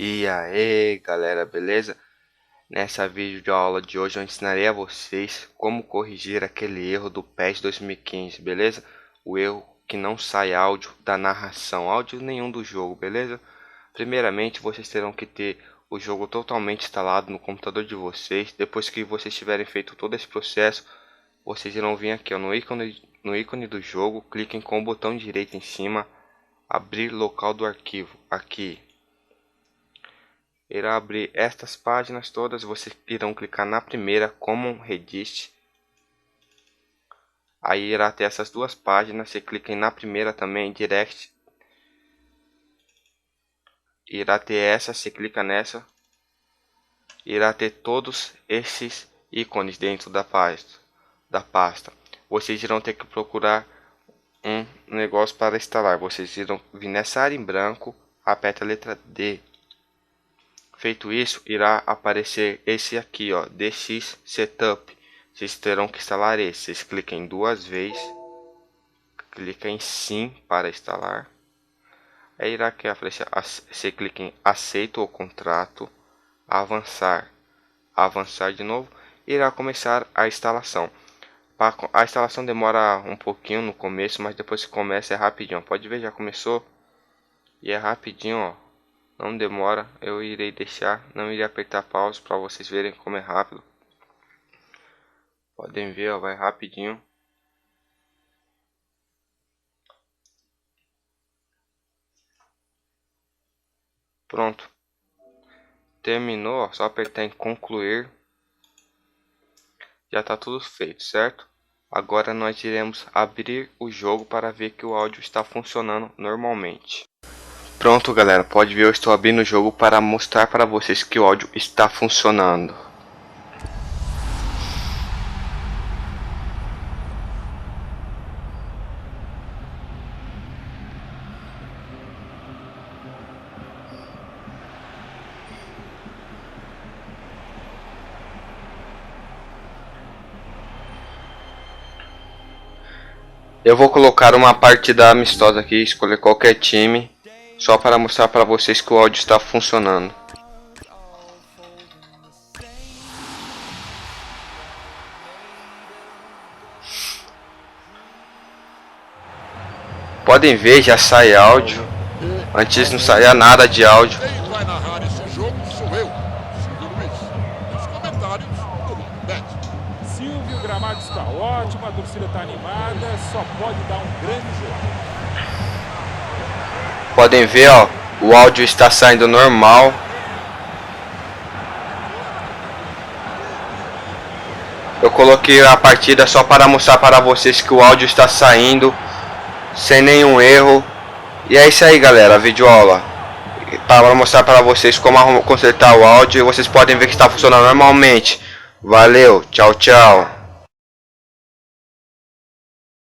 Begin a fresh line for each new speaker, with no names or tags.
E aí galera, beleza? Nessa vídeo aula de hoje eu ensinarei a vocês como corrigir aquele erro do PES 2015, beleza? O erro que não sai áudio da narração, áudio nenhum do jogo, beleza? Primeiramente vocês terão que ter o jogo totalmente instalado no computador de vocês. Depois que vocês tiverem feito todo esse processo, vocês irão vir aqui ó, no ícone do jogo, cliquem com o botão direito em cima, abrir local do arquivo, aqui. Irá abrir estas páginas todas, vocês irão clicar na primeira, Common Redist. Aí irá ter essas duas páginas, você clica na primeira também, Direct. Irá ter essa, você clica nessa. Irá ter todos esses ícones dentro da pasta. Vocês irão ter que procurar um negócio para instalar. Vocês irão vir nessa área em branco, aperta a letra D. Feito isso, irá aparecer esse aqui, ó, DX Setup. Vocês terão que instalar esse. Vocês clicam duas vezes, clica em sim para instalar. Aí irá aqui aparecer, você clica em aceito o contrato, avançar, avançar de novo. Irá começar a instalação. A instalação demora um pouquinho no começo, mas depois que começa é rapidinho. Pode ver, já começou e é rapidinho, ó. Não demora, eu irei deixar, não irei apertar pause para vocês verem como é rápido. Podem ver, ó, vai rapidinho. Pronto. Terminou, ó, só apertar em concluir. Já está tudo feito, certo? Agora nós iremos abrir o jogo para ver que o áudio está funcionando normalmente. Pronto galera, pode ver, eu estou abrindo o jogo para mostrar para vocês que o áudio está funcionando. Eu vou colocar uma partida amistosa aqui, escolher qualquer time, só para mostrar para vocês que o áudio está funcionando. Podem ver, já sai áudio. Antes não saía nada de áudio.
Quem vai narrar esse jogo sou eu, Silvio Luiz. Nos comentários do Bet.
Silvio, o gramado está ótimo, a torcida está animada, só pode dar um grande jogo.
Podem ver, ó, o áudio está saindo normal. Eu coloquei a partida só para mostrar para vocês que o áudio está saindo sem nenhum erro. E é isso aí galera, a videoaula para mostrar para vocês como consertar o áudio. E vocês podem ver que está funcionando normalmente. Valeu, tchau, tchau.